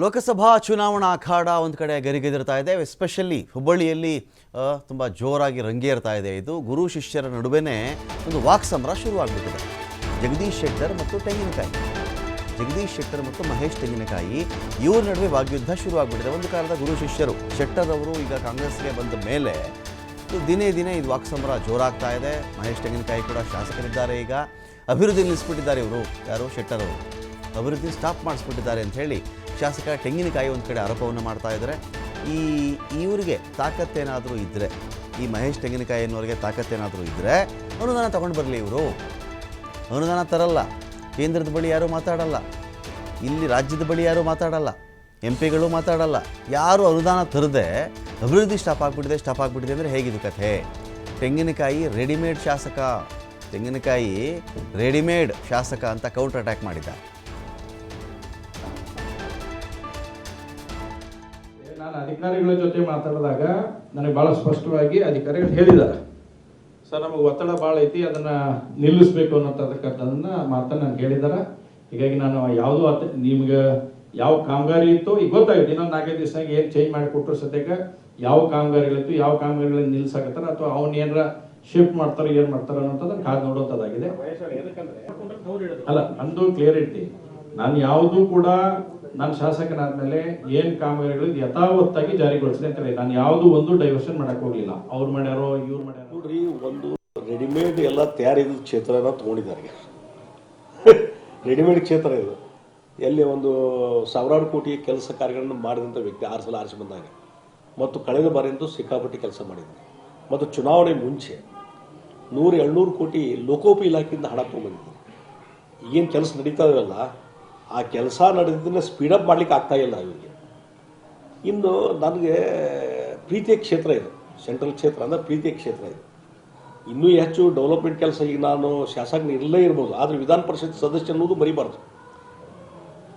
ಲೋಕಸಭಾ ಚುನಾವಣಾ ಅಖಾಡ ಒಂದು ಕಡೆ ಗರಿಗೆದರ್ತಾ ಇದೆ. ಎಸ್ಪೆಷಲಿ ಹುಬ್ಬಳ್ಳಿಯಲ್ಲಿ ತುಂಬ ಜೋರಾಗಿ ರಂಗೇರ್ತಾ ಇದೆ. ಇದು ಗುರು ಶಿಷ್ಯರ ನಡುವೆನೇ ಒಂದು ವಾಕ್ಸಮರ ಶುರುವಾಗ್ಬಿಟ್ಟಿದೆ. ಜಗದೀಶ್ ಶೆಟ್ಟರ್ ಮತ್ತು ತೆಂಗಿನಕಾಯಿ, ಜಗದೀಶ್ ಶೆಟ್ಟರ್ ಮತ್ತು ಮಹೇಶ್ ತೆಂಗಿನಕಾಯಿ ಇವ್ರ ನಡುವೆ ವಾಗ್ಯುದ್ಧ ಶುರುವಾಗ್ಬಿಟ್ಟಿದೆ. ಒಂದು ಕಾಲದ ಗುರು ಶಿಷ್ಯರು ಶೆಟ್ಟರ್ ಅವರು ಈಗ ಕಾಂಗ್ರೆಸ್ಗೆ ಬಂದ ಮೇಲೆ ದಿನೇ ದಿನೇ ಇದು ವಾಕ್ಸಮರ ಜೋರಾಗ್ತಾ ಇದೆ. ಮಹೇಶ್ ತೆಂಗಿನಕಾಯಿ ಕೂಡ ಶಾಸಕರಿದ್ದಾರೆ. ಈಗ ಅಭಿವೃದ್ಧಿ ನಿಲ್ಲಿಸ್ಬಿಟ್ಟಿದ್ದಾರೆ ಇವರು, ಯಾರು ಶೆಟ್ಟರ್ ಅವರು ಅಭಿವೃದ್ಧಿ ಸ್ಟಾಪ್ ಮಾಡಿಸ್ಬಿಟ್ಟಿದ್ದಾರೆ ಅಂತ ಹೇಳಿ ಶಾಸಕ ತೆಂಗಿನಕಾಯಿ ಒಂದು ಕಡೆ ಆರೋಪವನ್ನು ಮಾಡ್ತಾ ಇದ್ದಾರೆ. ಇವರಿಗೆ ತಾಕತ್ತೇನಾದರೂ ಇದ್ದರೆ, ಈ ಮಹೇಶ್ ತೆಂಗಿನಕಾಯಿ ಅನ್ನೋರಿಗೆ ತಾಕತ್ತೇನಾದರೂ ಇದ್ದರೆ ಅನುದಾನ ತಗೊಂಡು ಬರಲಿ. ಇವರು ಅನುದಾನ ತರಲ್ಲ, ಕೇಂದ್ರದ ಬಳಿ ಯಾರೂ ಮಾತಾಡಲ್ಲ, ಇಲ್ಲಿ ರಾಜ್ಯದ ಬಳಿ ಯಾರೂ ಮಾತಾಡಲ್ಲ, MP ಗಳು ಮಾತಾಡಲ್ಲ. ಯಾರು ಅನುದಾನ ತರದೆ ಅಭಿವೃದ್ಧಿ ಸ್ಟಾಪ್ ಆಗಿಬಿಟ್ಟಿದೆ ಅಂದರೆ ಹೇಗಿದು ಕಥೆ? ತೆಂಗಿನಕಾಯಿ ರೆಡಿಮೇಡ್ ಶಾಸಕ, ತೆಂಗಿನಕಾಯಿ ರೆಡಿಮೇಡ್ ಶಾಸಕ ಅಂತ ಕೌಂಟರ್ ಅಟ್ಯಾಕ್ ಮಾಡಿದ್ದಾರೆ. ನಾನು ಅಧಿಕಾರಿಗಳ ಜೊತೆ ಮಾತಾಡಿದಾಗ ನನಗೆ ಭಾಳ ಸ್ಪಷ್ಟವಾಗಿ ಅಧಿಕಾರಿಗಳು ಹೇಳಿದ್ದಾರೆ, ಸರ್ ನಮಗೆ ಒತ್ತಡ ಭಾಳ ಐತಿ, ಅದನ್ನು ನಿಲ್ಲಿಸಬೇಕು ಅನ್ನೋದನ್ನ ಮಾತನ್ನು ನನಗೆ ಹೇಳಿದ್ದಾರೆ. ಹೀಗಾಗಿ ನಾನು ಯಾವುದು ನಿಮ್ಗೆ ಯಾವ ಕಾಮಗಾರಿ ಇತ್ತು ಈಗ ಗೊತ್ತಾಗುತ್ತೆ. ಇನ್ನೊಂದು 4-5 ದಿವಸ ಏನು ಚೇಂಜ್ ಮಾಡಿಕೊಟ್ರು ಸದ್ಯಕ್ಕೆ ಯಾವ ಕಾಮಗಾರಿಗಳಿತ್ತು, ಯಾವ ಕಾಮಗಾರಿಗಳನ್ನ ನಿಲ್ಲಿಸಾಕತ್ತಾರ ಅಥವಾ ಅವ್ನು ಏನಾರ ಶಿಫ್ಟ್ ಮಾಡ್ತಾರೆ, ಏನು ಮಾಡ್ತಾರೆ ಅನ್ನೋದನ್ನ ಕಾದು ನೋಡೋದಾಗಿದೆ. ಅಲ್ಲ, ನಂದು ಕ್ಲಿಯರ್ ಐತಿ. ನಾನು ಯಾವುದೂ ಕೂಡ ನಾನು ಶಾಸಕನಾದ್ಮೇಲೆ ಏನು ಕಾಮಗಾರಿಗಳು ಯಥಾವತ್ತಾಗಿ ಜಾರಿಗೊಳಿಸಿದೆ ಅಂತ ಹೇಳಿ ನಾನು ಯಾವುದು ಒಂದು ಡೈವರ್ಷನ್ ಮಾಡಕ್ ಹೋಗ್ಲಿಲ್ಲ. ಅವ್ರು ಮಾಡ್ಯಾರೋ ಇವ್ರು ಮಾಡ್ಯಾರೋ ನೋಡ್ರಿ, ಒಂದು ರೆಡಿಮೇಡ್ ಎಲ್ಲ ತಯಾರಿದ ಕ್ಷೇತ್ರನ ತಗೊಂಡಿದ್ದಾರೆ. ರೆಡಿಮೇಡ್ ಕ್ಷೇತ್ರ ಇದು. ಎಲ್ಲಿ ಒಂದು ಸಾವಿರಾರು ಕೋಟಿ ಕೆಲಸ ಕಾರ್ಯಗಳನ್ನು ಮಾಡಿದಂಥ ವ್ಯಕ್ತಿ 6 ಸಲ ಆರಿಸಿ ಬಂದಾಗ ಮತ್ತು ಕಳೆದ ಬಾರಿಯಂತೂ ಸಿಕ್ಕಾಪಟ್ಟಿ ಕೆಲಸ ಮಾಡಿದ್ದಾರೆ. ಮತ್ತು ಚುನಾವಣೆ ಮುಂಚೆ 100-200 ಕೋಟಿ ಲೋಕೋಪಯೋಗಿ ಇಲಾಖೆಯಿಂದ ಹಣ ತೊಗೊಂಡಿದ್ದಾರೆ. ಏನು ಕೆಲಸ ನಡೀತಾ ಇರಲ್ಲ, ಆ ಕೆಲಸ ನಡೆದಿದ್ದನ್ನು ಸ್ಪೀಡಪ್ ಮಾಡಲಿಕ್ಕೆ ಆಗ್ತಾ ಇಲ್ಲ ಇವರಿಗೆ. ಇನ್ನು ನನಗೆ ಪ್ರೀತಿಯ ಕ್ಷೇತ್ರ ಇದು, ಸೆಂಟ್ರಲ್ ಕ್ಷೇತ್ರ ಅಂದರೆ ಪ್ರೀತಿಯ ಕ್ಷೇತ್ರ ಇದು. ಇನ್ನೂ ಹೆಚ್ಚು ಡೆವಲಪ್ಮೆಂಟ್ ಕೆಲಸ ಈಗ ನಾನು ಶಾಸಕನ ಇರಲೇ ಇರ್ಬೋದು, ಆದರೆ ವಿಧಾನ ಪರಿಷತ್ ಸದಸ್ಯ ಅನ್ನೋದು ಮರಿಬಾರ್ದು.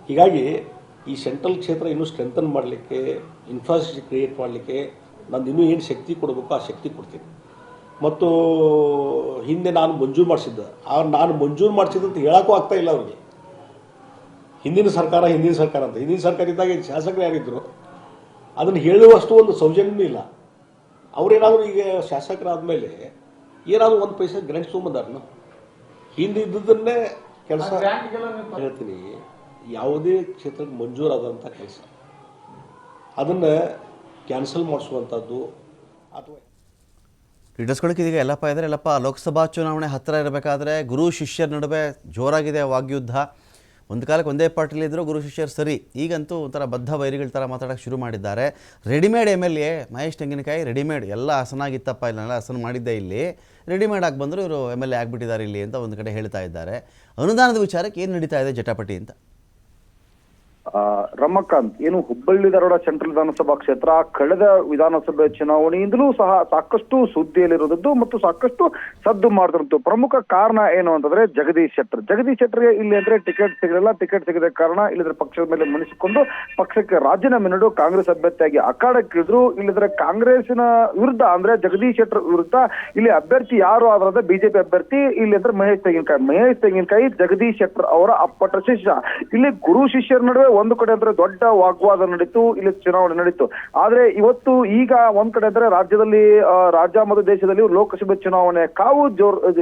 ಹೀಗಾಗಿ ಈ ಸೆಂಟ್ರಲ್ ಕ್ಷೇತ್ರ ಇನ್ನೂ ಸ್ಟ್ರೆಂಥನ್ ಮಾಡಲಿಕ್ಕೆ, ಇನ್ಫ್ರಾಸ್ಟ್ರಕ್ಚರ್ ಕ್ರಿಯೇಟ್ ಮಾಡಲಿಕ್ಕೆ ನಾನು ಇನ್ನೂ ಏನು ಶಕ್ತಿ ಕೊಡಬೇಕು ಆ ಶಕ್ತಿ ಕೊಡ್ತೀನಿ. ಮತ್ತು ಹಿಂದೆ ನಾನು ಮಂಜೂರು ಮಾಡಿಸಿದ್ದೆ, ನಾನು ಮಂಜೂರು ಮಾಡಿಸಿದಂತ ಹೇಳೋಕ್ಕೂ ಆಗ್ತಾ ಇಲ್ಲ ಅವ್ರಿಗೆ. ಹಿಂದಿನ ಸರ್ಕಾರ ಅಂತ, ಹಿಂದಿನ ಸರ್ಕಾರ ಇದ್ದಾಗ ಶಾಸಕರು ಯಾರಿದ್ರು ಅದನ್ನು ಹೇಳುವಷ್ಟು ಒಂದು ಸೌಜನ್ಯ ಇಲ್ಲ. ಅವರೇನಾದರೂ ಈಗ ಶಾಸಕರಾದ್ಮೇಲೆ ಏನಾದರೂ 1 ಪೈಸೆ ಗ್ರಾಂಟ್ ತೊಗೊಂಬಂದಾರನ? ಹಿಂದೆ ಇದ್ದದನ್ನೇ ಕೆಲಸ ಹೇಳ್ತೀನಿ. ಯಾವುದೇ ಕ್ಷೇತ್ರಕ್ಕೆ ಮಂಜೂರಾದಂಥ ಕೆಲಸ ಅದನ್ನು ಕ್ಯಾನ್ಸಲ್ ಮಾಡಿಸುವಂಥದ್ದು ಅಥವಾ ಲೀಡರ್ಸ್ಗಳಿಗೆ ಇದೀಗ ಎಲ್ಲಪ್ಪ ಇದ್ದಾರೆ. ಎಲ್ಲಪ್ಪ, ಲೋಕಸಭಾ ಚುನಾವಣೆ ಹತ್ತಿರ ಇರಬೇಕಾದ್ರೆ ಗುರು ಶಿಷ್ಯರ ನಡುವೆ ಜೋರಾಗಿದೆ ವಾಗ್ಯುದ್ಧ. ಒಂದು ಕಾಲಕ್ಕೆ ಒಂದೇ ಪಾರ್ಟಿಲಿದ್ದರು ಗುರು ಶಿಷ್ಯರು ಸರಿ, ಈಗಂತೂ ಒಂಥರ ಬದ್ಧ ವೈರಿಗಳ ಥರ ಮಾತಾಡೋಕ್ಕೆ ಶುರು ಮಾಡಿದ್ದಾರೆ. ರೆಡಿಮೇಡ್ MLA ಮಹೇಶ್ ತೆಂಗಿನಕಾಯಿ ರೆಡಿಮೇಡ್, ಎಲ್ಲ ಹಸನಾಗಿತ್ತಪ್ಪ, ಇಲ್ಲ ಹಸನು ಮಾಡಿದ್ದೆ, ಇಲ್ಲಿ ರೆಡಿಮೇಡ್ ಆಗಿ ಬಂದರು, ಇವರು MLA ಆಗಿಬಿಟ್ಟಿದ್ದಾರೆ ಇಲ್ಲಿ ಅಂತ ಒಂದು ಕಡೆ ಹೇಳ್ತಾ ಇದ್ದಾರೆ. ಅನುದಾನದ ವಿಚಾರಕ್ಕೆ ಏನು ನಡೀತಾ ಇದೆ ಜಟಾಪಟಿ ಅಂತ? ರಮಕಾಂತ್, ಏನು ಹುಬ್ಬಳ್ಳಿ ಧಾರವಾಡ ಸೆಂಟ್ರಲ್ ವಿಧಾನಸಭಾ ಕ್ಷೇತ್ರ ಕಳೆದ ವಿಧಾನಸಭೆ ಚುನಾವಣೆಯಿಂದಲೂ ಸಹ ಸಾಕಷ್ಟು ಸುದ್ದಿಯಲ್ಲಿರೋದದ್ದು ಮತ್ತು ಸಾಕಷ್ಟು ಸದ್ದು ಮಾಡಿದಂತು. ಪ್ರಮುಖ ಕಾರಣ ಏನು ಅಂತಂದ್ರೆ ಜಗದೀಶ್ ಶೆಟ್ಟರ್ಗೆ ಇಲ್ಲಿ ಅಂದ್ರೆ ಟಿಕೆಟ್ ಸಿಗಲಿಲ್ಲ. ಟಿಕೆಟ್ ಸಿಗದ ಕಾರಣ ಇಲ್ಲಿದ್ರೆ ಪಕ್ಷದ ಮೇಲೆ ಮಣಿಸಿಕೊಂಡು ಪಕ್ಷಕ್ಕೆ ರಾಜೀನಾಮೆ ನೀಡು ಕಾಂಗ್ರೆಸ್ ಅಭ್ಯರ್ಥಿಯಾಗಿ ಅಖಾಡಕ್ಕಿಳಿದ್ರು. ಇಲ್ಲಿದ್ರೆ ಕಾಂಗ್ರೆಸ್ಸಿನ ವಿರುದ್ಧ ಅಂದ್ರೆ ಜಗದೀಶ್ ಶೆಟ್ಟರ್ ವಿರುದ್ಧ ಇಲ್ಲಿ ಅಭ್ಯರ್ಥಿ ಯಾರು ಆದ್ರೆ ಬಿಜೆಪಿ ಅಭ್ಯರ್ಥಿ ಇಲ್ಲಿ ಅಂದ್ರೆ ಮಹೇಶ್ ತೆಂಗಿನಕಾಯಿ ಜಗದೀಶ್ ಶೆಟ್ಟರ್ ಅವರ ಅಪ್ಪಟ ಶಿಷ್ಯ. ಇಲ್ಲಿ ಗುರು ಶಿಷ್ಯರ ನಡುವೆ ಒಂದು ಕಡೆ ಅಂದ್ರೆ ದೊಡ್ಡ ವಾಗ್ವಾದ ನಡೀತು, ಇಲ್ಲಿ ಚುನಾವಣೆ ನಡೀತು. ಆದ್ರೆ ಇವತ್ತು ಈಗ ಒಂದ್ ಕಡೆ ಅಂದ್ರೆ ರಾಜ್ಯ ಮತ್ತು ದೇಶದಲ್ಲಿ ಲೋಕಸಭೆ ಚುನಾವಣೆ ಕಾವು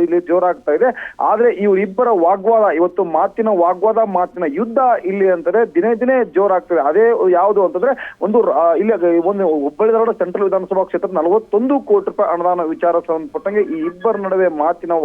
ಇಲ್ಲಿ ಜೋರಾಗ್ತಾ ಇದೆ. ಆದ್ರೆ ಇವರಿಬ್ಬರ ವಾಗ್ವಾದ ಇವತ್ತು ಮಾತಿನ ಯುದ್ಧ ಇಲ್ಲಿ ಅಂತಾರೆ ದಿನೇ ಜೋರಾಗ್ತದೆ. ಅದೇ ಯಾವುದು ಅಂತಂದ್ರೆ ಒಂದು ಹುಬ್ಬಳ್ಳಿ ಧಾರವಾಡ ಸೆಂಟ್ರಲ್ ವಿಧಾನಸಭಾ ಕ್ಷೇತ್ರ 41 ಕೋಟಿ ರೂಪಾಯಿ ಅನುದಾನ ವಿಚಾರ ಸಂಬಂಧಪಟ್ಟಂಗೆ ಈ ಇಬ್ಬರ ನಡುವೆ ಮಾತಿನ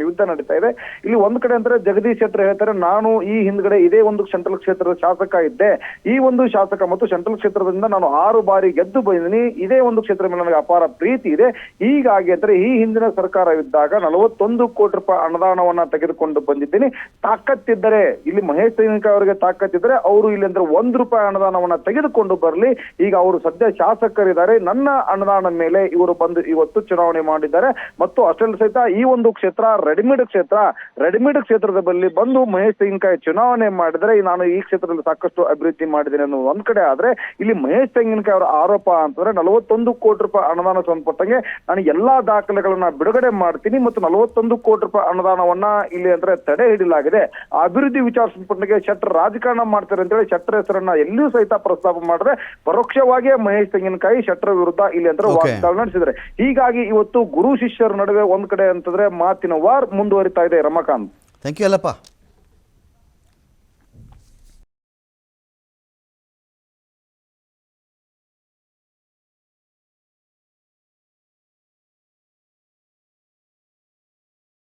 ಯುದ್ಧ ನಡೀತಾ ಇದೆ. ಇಲ್ಲಿ ಒಂದ್ ಕಡೆ ಅಂದ್ರೆ ಜಗದೀಶ್ ಶೆಟ್ಟರ್ ಹೇಳ್ತಾರೆ, ನಾನು ಈ ಹಿಂದ್ಗಡೆ ಇದೇ ಒಂದು ಸೆಂಟ್ರಲ್ ಕ್ಷೇತ್ರದ ಶಾಸಕ ಇದ್ದೆ, ಈ ಒಂದು ಶಾಸಕ ಮತ್ತು ಸೆಂಟ್ರಲ್ ಕ್ಷೇತ್ರದಿಂದ ನಾನು 6 ಬಾರಿ ಗೆದ್ದು ಬಂದಿದ್ದೀನಿ, ಇದೇ ಒಂದು ಕ್ಷೇತ್ರ ಮೇಲೆ ನನಗೆ ಅಪಾರ ಪ್ರೀತಿ ಇದೆ. ಹೀಗಾಗಿ ಅಂದ್ರೆ ಈ ಹಿಂದಿನ ಸರ್ಕಾರವಿದ್ದಾಗ 41 ಕೋಟಿ ರೂಪಾಯಿ ಅನುದಾನವನ್ನ ತೆಗೆದುಕೊಂಡು ಬಂದಿದ್ದೀನಿ. ತಾಕತ್ತಿದ್ದರೆ ಇಲ್ಲಿ ಮಹೇಶ್ ತೆಂಗಿನಕಾಯಿ ಅವರಿಗೆ ತಾಕತ್ತಿದ್ರೆ ಅವರು ಇಲ್ಲಿ ಅಂದ್ರೆ 1 ರೂಪಾಯಿ ಅನುದಾನವನ್ನ ತೆಗೆದುಕೊಂಡು ಬರಲಿ. ಈಗ ಅವರು ಸದ್ಯ ಶಾಸಕರಿದ್ದಾರೆ, ನನ್ನ ಅನುದಾನ ಮೇಲೆ ಇವರು ಬಂದು ಇವತ್ತು ಚುನಾವಣೆ ಮಾಡಿದ್ದಾರೆ. ಮತ್ತು ಅಷ್ಟೆಲ್ಲ ಸಹಿತ ಈ ಒಂದು ಕ್ಷೇತ್ರ ರೆಡಿಮೇಡ್ ಕ್ಷೇತ್ರದ ಬಳಿ ಬಂದು ಮಹೇಶ್ ತೆಂಗಿನಕಾಯಿ ಚುನಾವಣೆ ಮಾಡಿದರೆ ನಾನು ಈ ಕ್ಷೇತ್ರ ಕ್ಷೇತ್ರದಲ್ಲಿ ಸಾಕಷ್ಟು ಅಭಿವೃದ್ಧಿ ಮಾಡಿದ್ದೇನೆ ಅನ್ನೋ ಒಂದ್ ಕಡೆ ಆದ್ರೆ ಇಲ್ಲಿ ಮಹೇಶ್ ತೆಂಗಿನಕಾಯಿ ಅವರ ಆರೋಪ ಅಂತಂದ್ರೆ 41 ಕೋಟಿ ರೂಪಾಯಿ ಅನುದಾನ ಸಂಬಂಧಪಟ್ಟಂಗೆ ನಾನು ಎಲ್ಲಾ ದಾಖಲೆಗಳನ್ನ ಬಿಡುಗಡೆ ಮಾಡ್ತೀನಿ ಮತ್ತು 41 ಕೋಟಿ ರೂಪಾಯಿ ಅನುದಾನವನ್ನ ಇಲ್ಲಿ ಅಂದ್ರೆ ತಡೆ ಹಿಡಿಯಲಾಗಿದೆ. ಅಭಿವೃದ್ಧಿ ವಿಚಾರ ಸಂಬಂಧಪಟ್ಟಂಗೆ ಶೆಟ್ಟರ್ ರಾಜಕಾರಣ ಮಾಡ್ತಾರೆ ಅಂತೇಳಿ ಶೆಟ್ಟರ್ ಹೆಸರನ್ನ ಎಲ್ಲಿಯೂ ಸಹಿತ ಪ್ರಸ್ತಾಪ ಮಾಡಿದ್ರೆ ಪರೋಕ್ಷವಾಗಿಯೇ ಮಹೇಶ್ ತೆಂಗಿನಕಾಯಿ ಶೆಟ್ಟರ್ ವಿರುದ್ಧ ಇಲ್ಲಿ ಅಂದ್ರೆ ವಾಗ್ದಾಳಿ ನಡೆಸಿದ್ರೆ. ಹೀಗಾಗಿ ಇವತ್ತು ಗುರು ಶಿಷ್ಯರ ನಡುವೆ ಒಂದ್ ಕಡೆ ಅಂತಂದ್ರೆ ಮಾತಿನ ವಾರ್ ಮುಂದುವರಿತಾ ಇದೆ. ರಮಾಕಾಂತ್, ಥ್ಯಾಂಕ್ ಯು ಅಲ್ಲಪ್ಪ.